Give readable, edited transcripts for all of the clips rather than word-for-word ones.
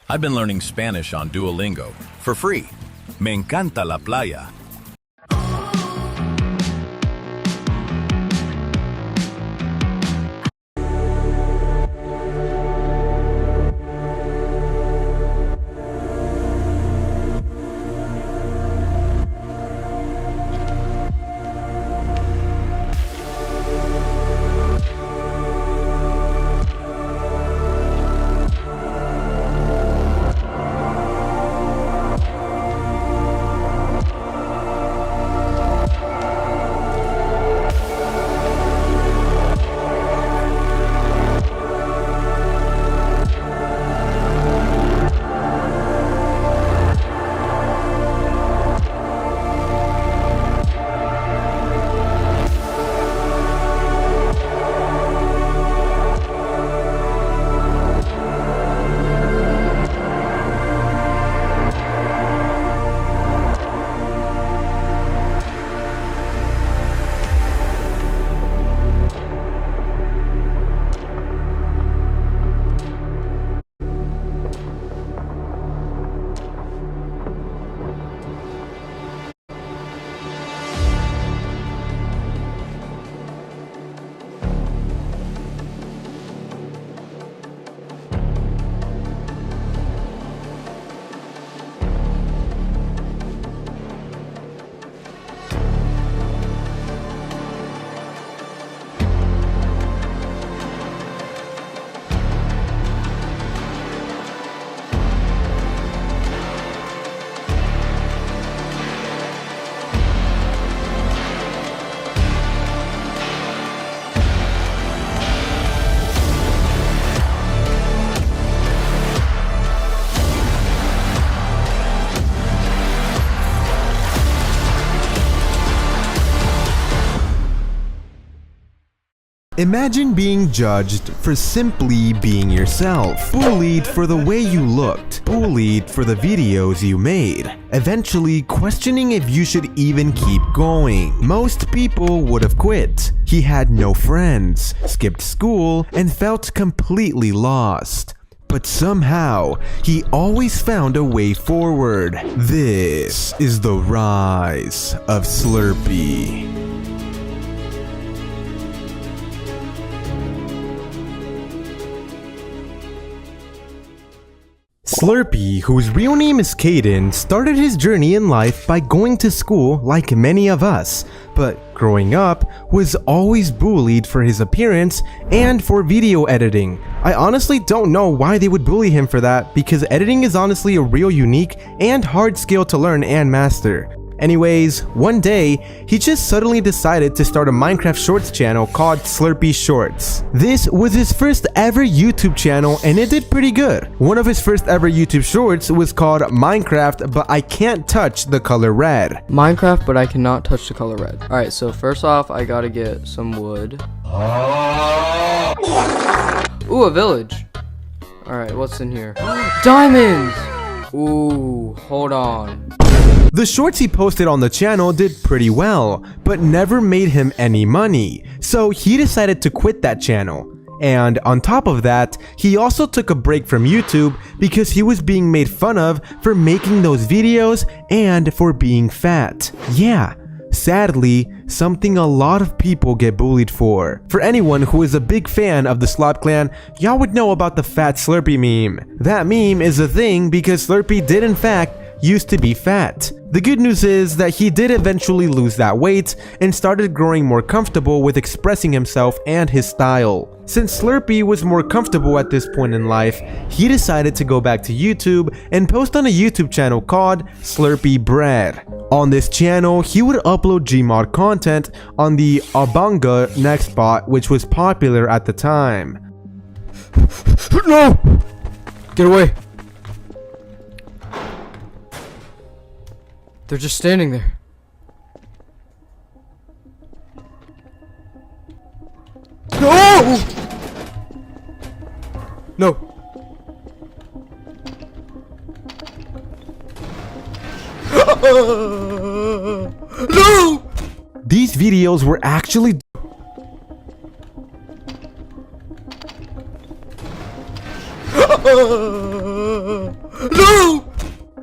I've been learning Spanish on Duolingo for free. Me encanta la playa. Imagine being judged for simply being yourself, bullied for the way you looked, bullied for the videos you made, eventually questioning if you should even keep going. Most people would have quit. He had no friends, skipped school, and felt completely lost. But somehow, he always found a way forward. This is the rise of Slurpy. Slurpy, whose real name is Caden, started his journey in life by going to school like many of us, but growing up was always bullied for his appearance and for video editing. I honestly don't know why they would bully him for that, because editing is honestly a real unique and hard skill to learn and master. Anyways, one day, he just suddenly decided to start a Minecraft Shorts channel called Slurpy Shorts. This was his first ever YouTube channel and it did pretty good. One of his first ever YouTube Shorts was called Minecraft but I Can't Touch the Color Red. Minecraft but I cannot touch the color red. Alright, so first off, I gotta get some wood. Ooh, a village. Alright, what's in here? Diamonds! Ooh, hold on. The shorts he posted on the channel did pretty well, but never made him any money, so he decided to quit that channel. And on top of that, he also took a break from YouTube because he was being made fun of for making those videos and for being fat. Yeah, sadly, something a lot of people get bullied for. For anyone who is a big fan of the Slop Clan, y'all would know about the fat Slurpy meme. That meme is a thing because Slurpy did in fact used to be fat. The good news is that he did eventually lose that weight and started growing more comfortable with expressing himself and his style. Since Slurpy was more comfortable at this point in life, he decided to go back to YouTube and post on a YouTube channel called Slurpy Bread. On this channel, he would upload Gmod content on the Abanga Nextbot, which was popular at the time. No! Get away! They're just standing there. No! No. No! These videos were actually No!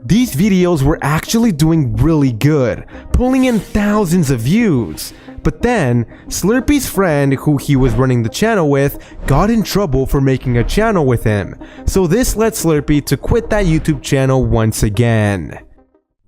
These videos were actually doing really good, pulling in thousands of views. But then, Slurpy's friend, who he was running the channel with, got in trouble for making a channel with him. So this led Slurpy to quit that YouTube channel once again.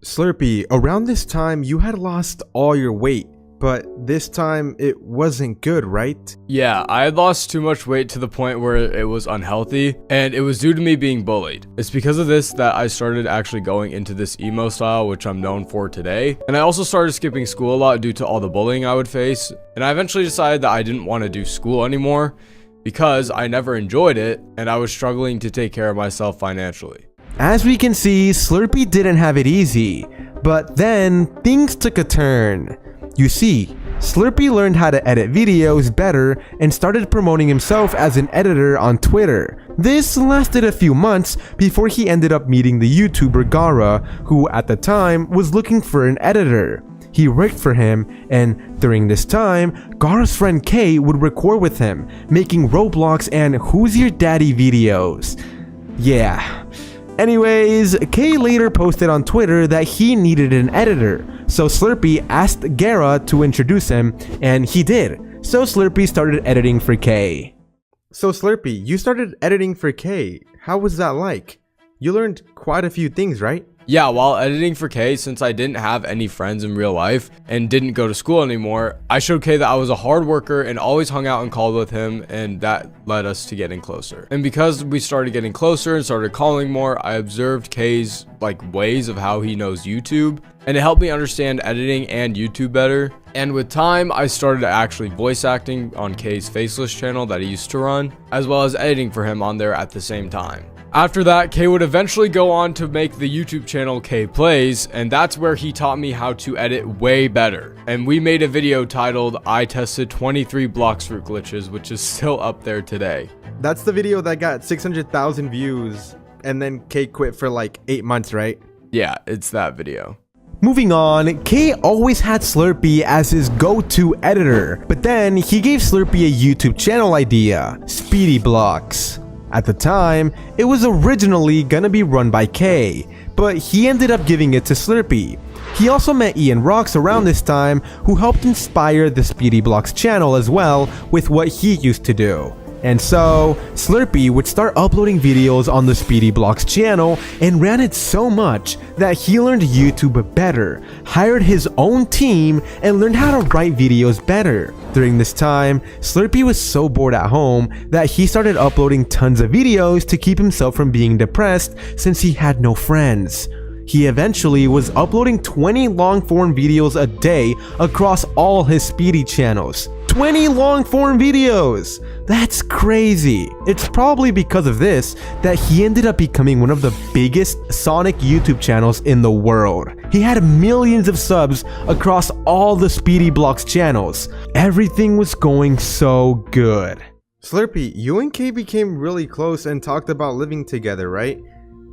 Slurpy, around this time you had lost all your weight, but this time it wasn't good, right? Yeah, I had lost too much weight to the point where it was unhealthy, and it was due to me being bullied. It's because of this that I started actually going into this emo style, which I'm known for today. And I also started skipping school a lot due to all the bullying I would face. And I eventually decided that I didn't want to do school anymore because I never enjoyed it, and I was struggling to take care of myself financially. As we can see, Slurpy didn't have it easy, but then things took a turn. You see, Slurpy learned how to edit videos better and started promoting himself as an editor on Twitter. This lasted a few months before he ended up meeting the YouTuber Gara, who at the time was looking for an editor. He worked for him, and during this time, Gara's friend Kay would record with him, making Roblox and Who's Your Daddy videos. Yeah. Anyways, Kay later posted on Twitter that he needed an editor, so Slurpy asked Gara to introduce him, and he did. So Slurpy started editing for Kay. So Slurpy, you started editing for Kay. How was that like? You learned quite a few things, right? Yeah, while editing for Kay, since I didn't have any friends in real life and didn't go to school anymore, I showed Kay that I was a hard worker and always hung out and called with him, and that led us to getting closer. And because we started getting closer and started calling more, I observed Kay's ways of how he knows YouTube, and it helped me understand editing and YouTube better. And with time, I started actually voice acting on Kay's faceless channel that he used to run, as well as editing for him on there at the same time. After that, Kay would eventually go on to make the YouTube channel Kay Plays, and that's where he taught me how to edit way better. And we made a video titled I tested 23 Bloxfruit glitches, which is still up there today. That's the video that got 600,000 views, and then Kay quit for like 8 months, right? Yeah, it's that video. Moving on, Kay always had Slurpy as his go-to editor, but then he gave Slurpy a YouTube channel idea, Speedy Blocks. At the time, it was originally gonna be run by Kay, but he ended up giving it to Slurpy. He also met Ian Rocks around this time, who helped inspire the Speedy Blocks channel as well with what he used to do. And so, Slurpy would start uploading videos on the Speedy Blocks channel and ran it so much that he learned YouTube better, hired his own team, and learned how to write videos better. During this time, Slurpy was so bored at home that he started uploading tons of videos to keep himself from being depressed since he had no friends. He eventually was uploading 20 long-form videos a day across all his Speedy channels. 20 long-form videos! That's crazy. It's probably because of this that he ended up becoming one of the biggest Sonic YouTube channels in the world. He had millions of subs across all the Speedy Blocks channels. Everything was going so good. Slurpy, you and Kay became really close and talked about living together, right?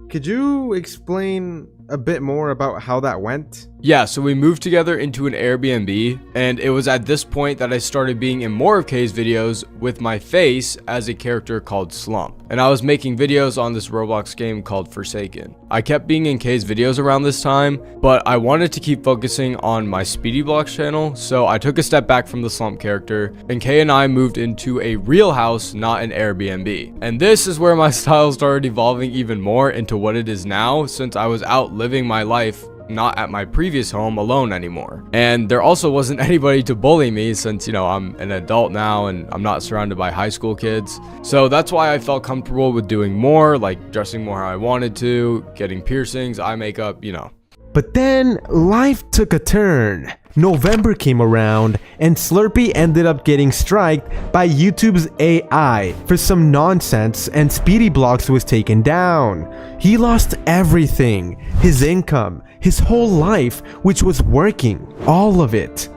Could you explain a bit more about how that went? Yeah, so we moved together into an Airbnb, and it was at this point that I started being in more of Kay's videos with my face as a character called Slump. And I was making videos on this Roblox game called Forsaken. I kept being in Kay's videos around this time, but I wanted to keep focusing on my Speedy Blocks channel, so I took a step back from the Slump character, and Kay and I moved into a real house, not an Airbnb. And this is where my style started evolving even more into what it is now, since I was out living my life not at my previous home alone anymore. And there also wasn't anybody to bully me since, you know, I'm an adult now and I'm not surrounded by high school kids. So that's why I felt comfortable with doing more, like dressing more how I wanted to, getting piercings, eye makeup, you know. But then life took a turn. November came around and Slurpy ended up getting striked by YouTube's AI for some nonsense, and Speedy Blocks was taken down. He lost everything, his income, his whole life, which was working, all of it.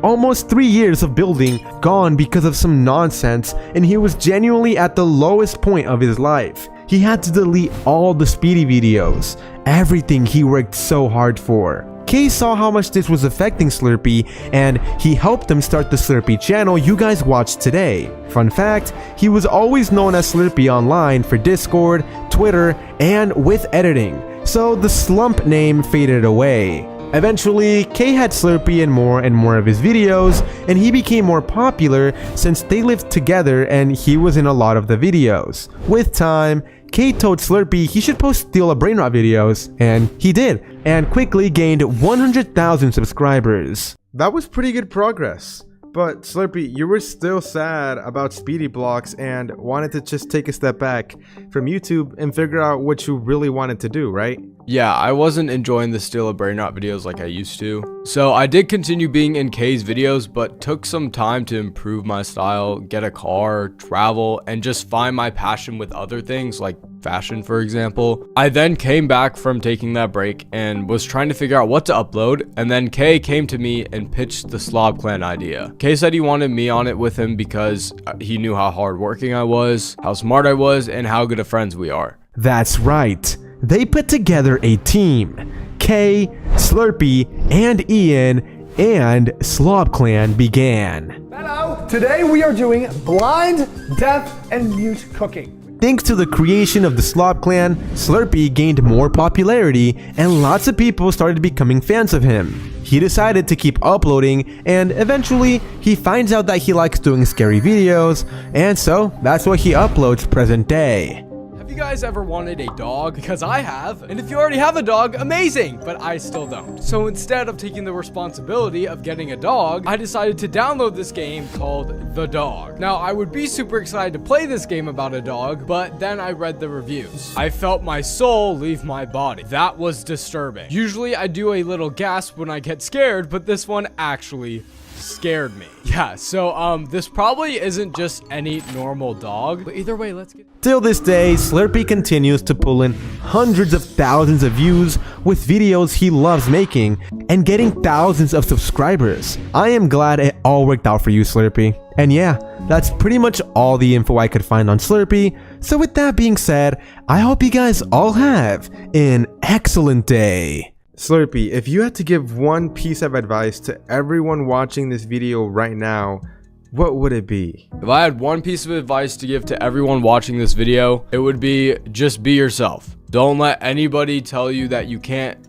Almost 3 years of building gone because of some nonsense, and he was genuinely at the lowest point of his life. He had to delete all the Speedy videos, everything he worked so hard for. Kay saw how much this was affecting Slurpy, and he helped him start the Slurpy channel you guys watched today. Fun fact, he was always known as Slurpy online for Discord, Twitter, and with editing, so the Slump name faded away. Eventually, Kay had Slurpy in more and more of his videos, and he became more popular since they lived together and he was in a lot of the videos. With time, Kay told Slurpy he should post Steal a Brain Rot videos, and he did, and quickly gained 100,000 subscribers. That was pretty good progress. But Slurpy, you were still sad about Speedy Blocks and wanted to just take a step back from YouTube and figure out what you really wanted to do, right? Yeah, I wasn't enjoying the Steal a Brain Rot videos like I used to. So I did continue being in Kay's videos, but took some time to improve my style, get a car, travel, and just find my passion with other things like fashion, for example. I then came back from taking that break and was trying to figure out what to upload, and then Kay came to me and pitched the Slob Clan idea. Kay said he wanted me on it with him because he knew how hardworking I was, how smart I was, and how good of friends we are. That's right. They put together a team. Kay, Slurpy, and Ian, and Slob Clan began. Hello! Today we are doing blind, deaf, and mute cooking. Thanks to the creation of the Slob Clan, Slurpy gained more popularity and lots of people started becoming fans of him. He decided to keep uploading, and eventually he finds out that he likes doing scary videos, and so that's what he uploads present day. Have you guys ever wanted a dog? Because I have. And if you already have a dog, amazing, but I still don't. So instead of taking the responsibility of getting a dog, I decided to download this game called The Dog. Now, I would be super excited to play this game about a dog, but then I read the reviews. I felt my soul leave my body. That was disturbing. Usually I do a little gasp when I get scared, but this one actually scared me. Yeah, so this probably isn't just any normal dog, but either way, let's get... Till this day, Slurpy continues to pull in hundreds of thousands of views with videos he loves making and getting thousands of subscribers. I am glad it all worked out for you, Slurpy. And yeah, that's pretty much all the info I could find on Slurpy. So with that being said, I hope you guys all have an excellent day. Slurpy, if you had to give one piece of advice to everyone watching this video right now, what would it be? If I had one piece of advice to give to everyone watching this video, it would be just be yourself. Don't let anybody tell you that you can't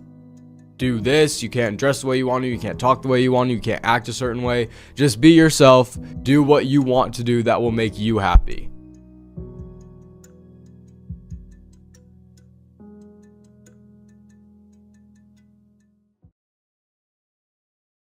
do this, you can't dress the way you want to, you can't talk the way you want to, you can't act a certain way. Just be yourself, do what you want to do that will make you happy.